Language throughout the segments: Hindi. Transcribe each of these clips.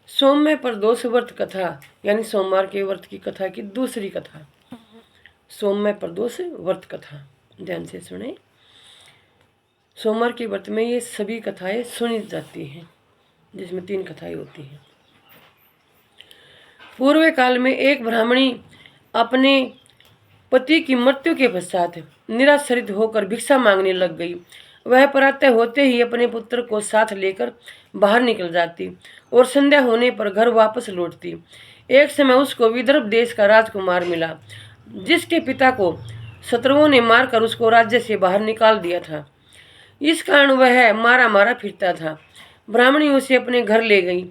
सोमवार प्रदोष व्रत कथा यानी सोमवार के व्रत की कथा की दूसरी कथा। सोमवार प्रदोष व्रत कथा ध्यान से सुने। सोमवार के व्रत में ये सभी कथाएं सुनी जाती हैं, जिसमें 3 कथाएं होती हैं। पूर्व काल में एक ब्राह्मणी अपने पति की मृत्यु के पश्चात निराश्रित होकर भिक्षा मांगने लग गई। वह प्रातः होते ही अपने पुत्र को साथ लेकर बाहर निकल जाती और संध्या होने पर घर वापस लौटती। एक समय उसको विदर्भ देश का राजकुमार मिला, जिसके पिता को शत्रुओं ने मारकर उसको राज्य से बाहर निकाल दिया था। इस कारण वह मारा मारा फिरता था। ब्राह्मणी उसे अपने घर ले गई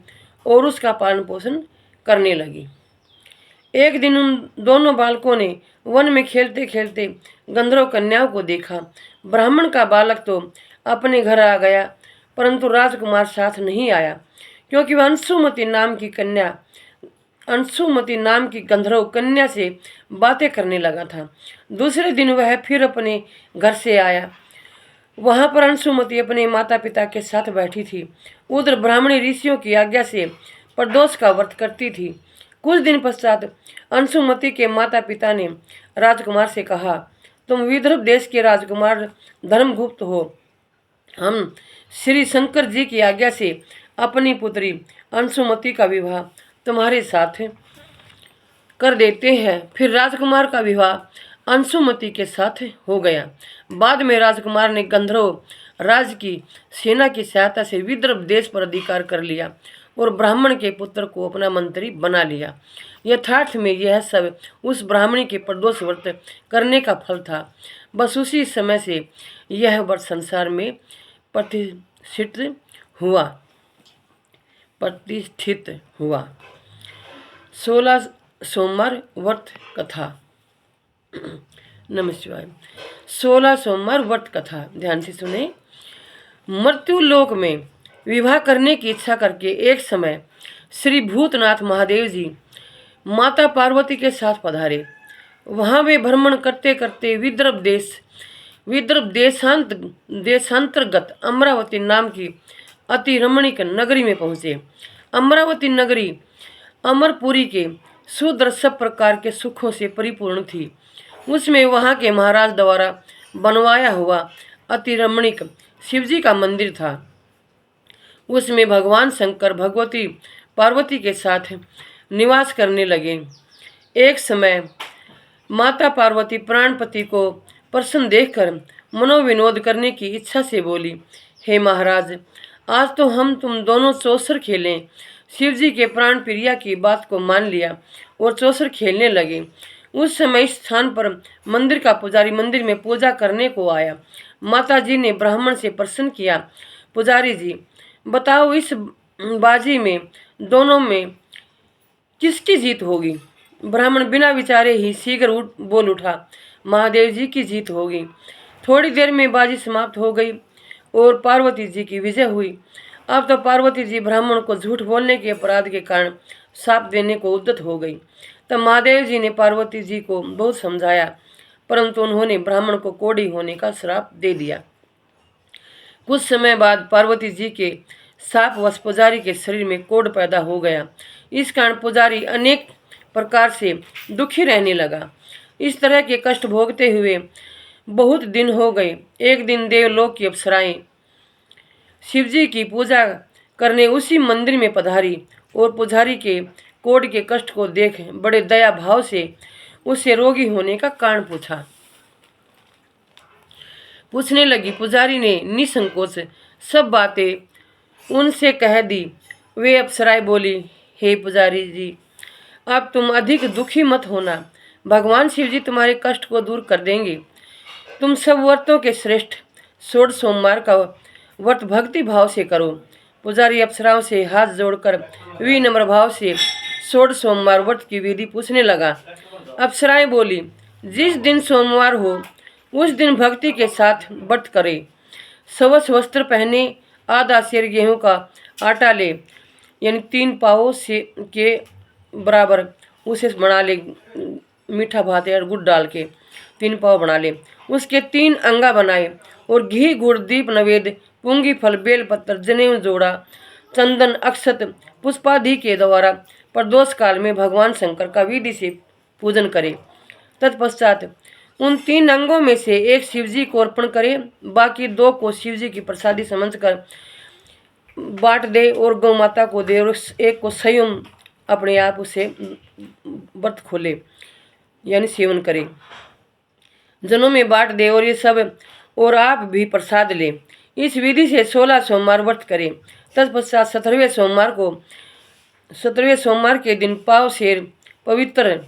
और उसका पालन पोषण करने लगी। एक दिन उन दोनों बालकों ने वन में खेलते खेलते गंधर्व कन्याओं को देखा। ब्राह्मण का बालक तो अपने घर आ गया, परंतु राजकुमार साथ नहीं आया, क्योंकि वह अंशुमती नाम की गंधर्व कन्या से बातें करने लगा था। दूसरे दिन वह फिर अपने घर से आया। वहां पर अंशुमती अपने माता पिता के साथ बैठी थी। उधर ब्राह्मणी ऋषियों की आज्ञा से प्रदोष का व्रत करती थी। कुछ दिन पश्चात अंशुमती के माता पिता ने राजकुमार से कहा, तुम विदर्भ देश के राजकुमार धर्मगुप्त हो। हम श्री शंकर जी की आज्ञा से अपनी पुत्री अंशुमती का विवाह तुम्हारे साथ कर देते हैं। फिर राजकुमार का विवाह अंशुमती के साथ हो गया। बाद में राजकुमार ने गंधर्व राज की सेना की सहायता से विदर्भ देश पर अधिकार कर लिया और ब्राह्मण के पुत्र को अपना मंत्री बना लिया। यथार्थ में यह सब उस ब्राह्मणी के प्रदोष व्रत करने का फल था। बस उसी समय से यह व्रत संसार में प्रतिष्ठित हुआ। 16 सोमवार व्रत कथा। नमस्कार। 16 सोमवार व्रत कथा ध्यान से सुने। मृत्यु लोक में विवाह करने की इच्छा करके एक समय श्री भूतनाथ महादेव जी माता पार्वती के साथ पधारे। वहां वे भ्रमण करते करते विदर्भ देशांतर्गत अमरावती नाम की अति रमणीक नगरी में पहुँचे। अमरावती नगरी अमरपुरी के सुदृश्य सब प्रकार के सुखों से परिपूर्ण थी। उसमें वहाँ के महाराज द्वारा बनवाया हुआ अति रमणीक शिवजी का मंदिर था। उसमें भगवान शंकर भगवती पार्वती के साथ निवास करने लगे। एक समय माता पार्वती प्राणपति को प्रसन्न देखकर मनोविनोद करने की इच्छा से बोली, हे महाराज, आज तो हम तुम दोनों चौसर खेलें। शिवजी के प्राण प्रिया की बात को मान लिया और चौसर खेलने लगे। उस समय इस स्थान पर मंदिर का पुजारी मंदिर में पूजा करने को आया। माता जी ने ब्राह्मण से प्रश्न किया, पुजारी जी बताओ, इस बाजी में दोनों में किसकी जीत होगी? ब्राह्मण बिना विचारे ही शीघ्र बोल उठा, महादेव जी की जीत होगी। थोड़ी देर में बाजी समाप्त हो गई और पार्वती जी की विजय हुई। अब तो पार्वती जी ब्राह्मण को झूठ बोलने के अपराध के कारण शाप देने को उद्यत हो गई। तब महादेव जी ने पार्वती जी को बहुत समझाया, परंतु उन्होंने ब्राह्मण को कोढ़ी होने का श्राप दे दिया। कुछ समय बाद पार्वती जी के शापवश पुजारी के शरीर में कोढ़ पैदा हो गया। इस कारण पुजारी अनेक प्रकार से दुखी रहने लगा। इस तरह के कष्ट भोगते हुए बहुत दिन हो गए। एक दिन देवलोक की अप्सराएं शिवजी की पूजा करने उसी मंदिर में पधारी और पुजारी के कोढ़ के कष्ट को देख बड़े दया भाव से उससे रोगी होने का कारण पूछने लगी। पुजारी ने निसंकोच सब बातें उनसे कह दी। वे अप्सराएं बोली, हे पुजारी जी, अब तुम अधिक दुखी मत होना, भगवान शिवजी तुम्हारे कष्ट को दूर कर देंगे। तुम सब व्रतों के श्रेष्ठ 16 सोमवार का व्रत भक्ति भाव से करो। पुजारी अप्सराओं से हाथ जोड़कर विनम्र भाव से 16 सोमवार व्रत की विधि पूछने लगा। अप्सराएं बोली, जिस दिन सोमवार हो उस दिन भक्ति के साथ व्रत करे। स्वच्छ वस्त्र पहने, आधा सेर गेहूं का आटा ले, यानी 3 पावों से के बराबर उसे बना ले। मीठा भात और गुड़ डाल के 3 पाव बना ले। उसके 3 अंगा बनाए और घी गुड़ दीप नवेद पुंगी फल बेलपत्र जनेऊ जोड़ा चंदन अक्षत पुष्पादि के द्वारा प्रदोष काल में भगवान शंकर का विधि से पूजन करें। तत्पश्चात उन 3 अंगों में से एक शिवजी को अर्पण करें, बाकी 2 को शिवजी की प्रसादी समझकर बांट दे और गौ माता को दे, और एक को स्वयं अपने आप उसे व्रत खोले यानी सेवन करे, जनों में बांट दे और ये सब और आप भी प्रसाद ले। इस विधि से 16 सोमवार व्रत करें। तत्पश्चात 17वें सोमवार के दिन पाव सेर पवित्र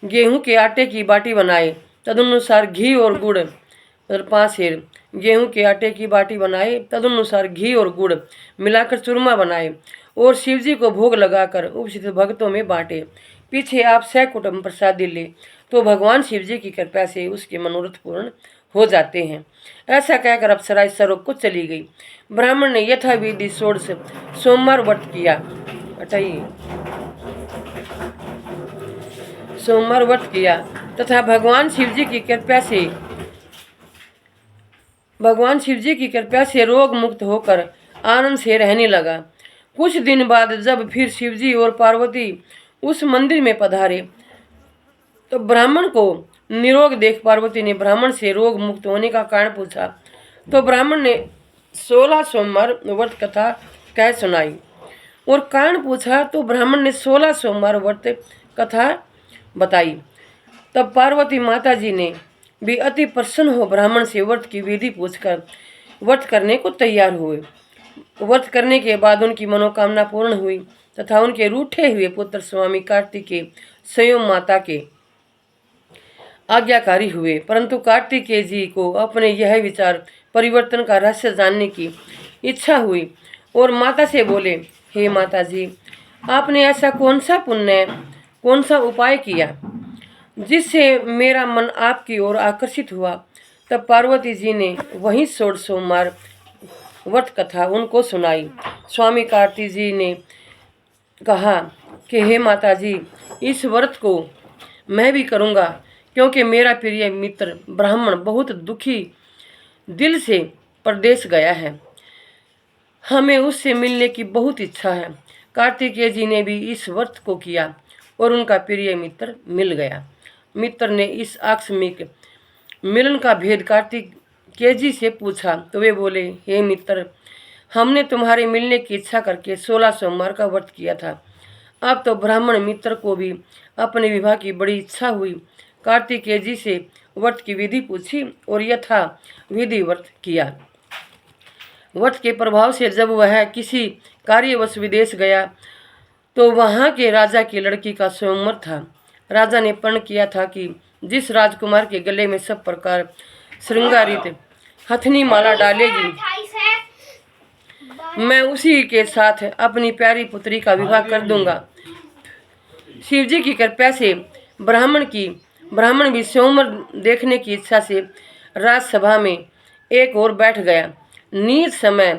गेहूं के आटे की बाटी बनाए, तदनुसार घी और गुड़, मतलब 5 सेर गेहूं के आटे की बाटी बनाए, तदनुसार घी और गुड़ मिलाकर चूरमा बनाए और शिवजी को भोग लगाकर उपस्थित भक्तों में बांटे। पीछे आप सकुटुंब प्रसादी ले तो भगवान शिवजी की कृपा से उसके मनोरथ पूर्ण हो जाते हैं। ऐसा कहकर अप्सरा इस सरोवर को चली गई। ब्राह्मण ने यथाविधि 16 सोमवार व्रत किया। सोमवार व्रत किया तथा भगवान शिवजी की कृपा से रोग मुक्त होकर आनंद से रहने लगा। कुछ दिन बाद जब फिर शिवजी और पार्वती उस मंदिर में पधारे तो ब्राह्मण को निरोग देख पार्वती ने ब्राह्मण से रोग मुक्त होने का कारण पूछा, तो ब्राह्मण ने 16 सोमवार व्रत कथा कह सुनाई। और कारण पूछा तो ब्राह्मण ने 16 सोमवार व्रत कथा बताई। तब पार्वती माता जी ने भी अति प्रसन्न हो ब्राह्मण से व्रत की विधि पूछकर व्रत करने को तैयार हुए। व्रत करने के बाद उनकी मनोकामना पूर्ण हुई तथा उनके रूठे हुए पुत्र स्वामी कार्तिकेय स्वयं माता के आज्ञाकारी हुए। परंतु कार्तिकेय जी को अपने यह विचार परिवर्तन का रहस्य जानने की इच्छा हुई और माता से बोले, हे माता जी, आपने ऐसा कौन सा उपाय किया जिससे मेरा मन आपकी ओर आकर्षित हुआ। तब पार्वती जी ने वही 16 सोमवार व्रत कथा उनको सुनाई। स्वामी कार्तिक जी ने कहा कि हे माता जी, इस व्रत को मैं भी करूँगा, क्योंकि मेरा प्रिय मित्र ब्राह्मण बहुत दुखी दिल से परदेश गया है, हमें उससे मिलने की बहुत इच्छा है। कार्तिकेय जी ने भी इस व्रत को किया और उनका प्रिय मित्र मिल गया। मित्र ने इस आकस्मिक मिलन का भेद कार्तिकेय जी से पूछा तो वे बोले, हे मित्र, हमने तुम्हारे मिलने की इच्छा करके 16 सोमवार का व्रत किया था। अब तो ब्राह्मण मित्र को भी अपने विवाह की बड़ी इच्छा हुई। कार्तिकेय जी से व्रत की विधि पूछी और यथा विधि व्रत किया। व्रत के प्रभाव से जब वह किसी कार्यवश विदेश गया तो वहाँ के राजा की लड़की का स्वयंवर था। राजा ने प्रण किया था कि जिस राजकुमार के गले में सब प्रकार श्रृंगारित हथनी माला डालेगी, मैं उसी के साथ अपनी प्यारी पुत्री का विवाह कर दूंगा। शिवजी की कृपा से ब्राह्मण भी स्वयंवर देखने की इच्छा से राजसभा में एक ओर बैठ गया। नियत समय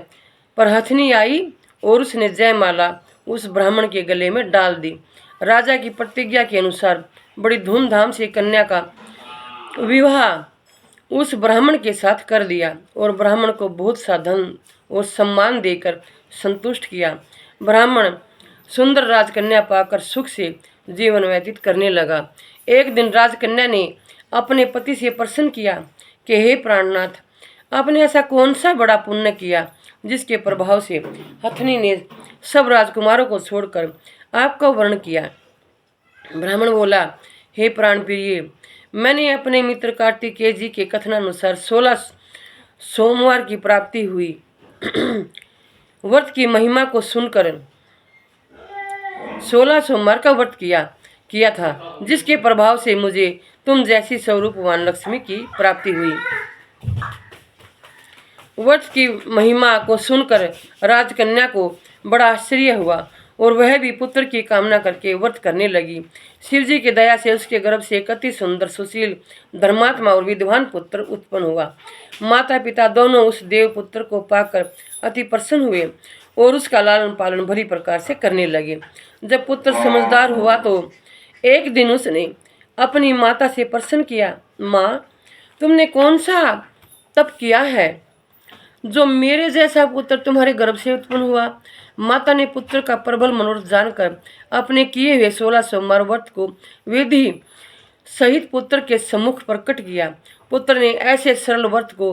पर हथनी आई और उसने जयमाला उस ब्राह्मण के गले में डाल दी। राजा की प्रतिज्ञा के अनुसार बड़ी धूमधाम से कन्या का विवाह उस ब्राह्मण के साथ कर दिया और ब्राह्मण को बहुत सा धन और सम्मान देकर संतुष्ट किया। ब्राह्मण सुंदर राजकन्या पाकर सुख से जीवन व्यतीत करने लगा। एक दिन राजकन्या ने अपने पति से प्रश्न किया कि हे प्राणनाथ, आपने ऐसा कौन सा बड़ा पुण्य किया जिसके प्रभाव से हथनी ने सब राजकुमारों को छोड़कर आपका वर्ण किया। ब्राह्मण बोला, हे प्राण प्रिय, मैंने अपने मित्र कार्तिकेय जी के कथनानुसार 16 सोमवार की प्राप्ति हुई व्रत की महिमा को सुनकर 16 सोमवार का व्रत किया था, जिसके प्रभाव से मुझे तुम जैसी स्वरूपवान लक्ष्मी की प्राप्ति हुई। व्रत की महिमा को सुनकर राजकन्या को बड़ा आश्चर्य हुआ और वह भी पुत्र की कामना करके व्रत करने लगी। शिवजी की दया से उसके गर्भ से एक अति सुंदर, सुशील, धर्मात्मा और विद्वान पुत्र उत्पन्न हुआ। माता पिता दोनों उस देव पुत्र को पाकर अति प्रसन्न हुए और उसका लालन पालन भली प्रकार से करने लगे। जब पुत्र समझदार हुआ तो एक दिन उसने अपनी माता से प्रश्न किया, माँ, तुमने कौन सा तप किया है जो मेरे जैसा पुत्र तुम्हारे गर्भ से उत्पन्न हुआ। माता ने पुत्र का प्रबल मनोरथ जानकर अपने किए हुए 16 सोमवार व्रत को विधि सहित पुत्र के सम्मुख प्रकट किया। पुत्र ने ऐसे सरल व्रत को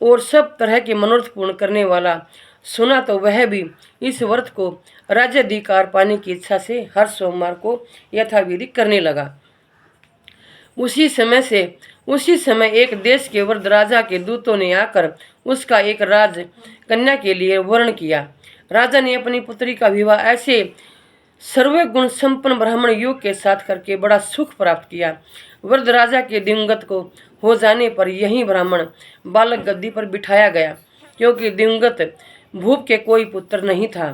और सब तरह के मनोरथ पूर्ण करने वाला सुना तो वह भी इस व्रत को राज्याधिकार पाने की इच्छा से हर सोमवार को यथाविधि करने लगा। उसी समय एक देश के वृद्ध राजा के दूतों ने आकर उसका एक राज कन्या के लिए वर्ण किया। राजा ने अपनी पुत्री का विवाह ऐसे सर्व गुण संपन्न ब्राह्मण युग के साथ करके बड़ा सुख प्राप्त किया। वृद्ध राजा के दिवंगत को हो जाने पर यही ब्राह्मण बालक गद्दी पर बिठाया गया, क्योंकि दिवंगत भूप के कोई पुत्र नहीं था।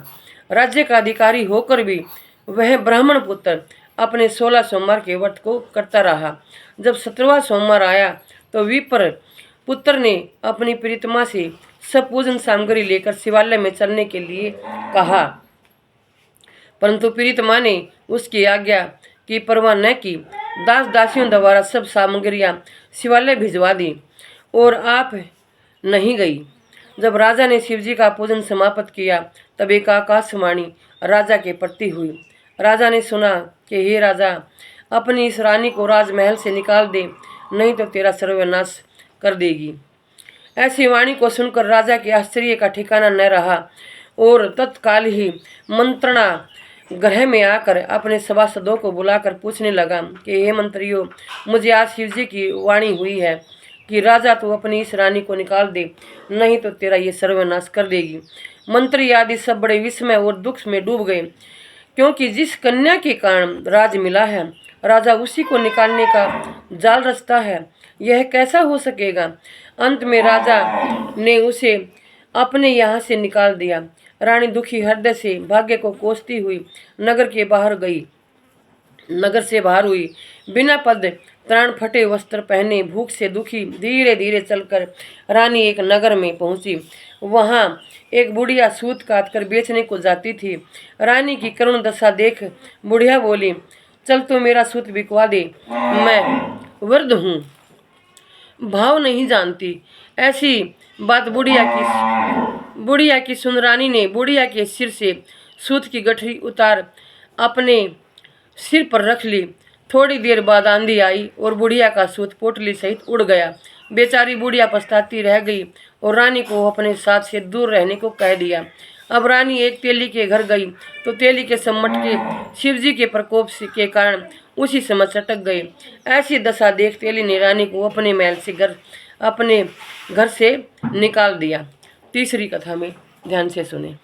राज्य का अधिकारी होकर भी वह ब्राह्मण पुत्र अपने 16 सोमवार के व्रत को करता रहा। जब 17वां सोमवार आया तो विप्र पुत्र ने अपनी प्रीतमा से सब पूजन सामग्री लेकर शिवालय में चलने के लिए कहा, परंतु प्रीतमा ने उसकी आज्ञा की परवाह न की। दास दासियों द्वारा सब सामग्रियां शिवालय भिजवा दी और आप नहीं गई। जब राजा ने शिवजी का पूजन समाप्त किया तब एक आकाशवाणी राजा के प्रति हुई। राजा ने सुना कि हे राजा, अपनी इस रानी को राजमहल से निकाल दे, नहीं तो तेरा सर्वनाश कर देगी। ऐसी वाणी को सुनकर राजा के आश्चर्य का ठिकाना न रहा और तत्काल ही मंत्रणा गृह में आकर अपने सभासदों को बुलाकर पूछने लगा कि हे मंत्रियों, मुझे आज शिवजी की वाणी हुई है कि राजा तू अपनी इस रानी को निकाल दे, नहीं तो तेरा ये सर्वनाश कर देगी। मंत्री आदि सब बड़े विस्मय और दुख में डूब गए, क्योंकि जिस कन्या के कारण राज मिला है राजा उसी को निकालने का जाल रचता है, यह कैसा हो सकेगा। अंत में राजा ने उसे अपने यहाँ से निकाल दिया। रानी दुखी हृदय से भाग्य को कोसती हुई नगर से बाहर हुई। बिना पद त्राण फटे वस्त्र पहने भूख से दुखी धीरे धीरे चलकर रानी एक नगर में पहुंची। वहां एक बुढ़िया सूत काट कर बेचने को जाती थी। रानी की करुण दशा देख बुढ़िया बोली, चल तू मेरा सूत बिकवा दे, मैं वृद्ध हूँ, भाव नहीं जानती। ऐसी बात बुढ़िया की सुन रानी ने बुढ़िया के सिर से सूत की गठरी उतार अपने सिर पर रख ली। थोड़ी देर बाद आंधी आई और बुढ़िया का सूत पोटली सहित उड़ गया। बेचारी बुढ़िया पछताती रह गई और रानी को अपने साथ से दूर रहने को कह दिया। अब रानी एक तेली के घर गई तो तेली के सम्मट के शिवजी के प्रकोप के कारण उसी समय चटक गई। ऐसी दशा देख तेली ने रानी को अपने महल से अपने घर से निकाल दिया। तीसरी कथा में ध्यान से सुने।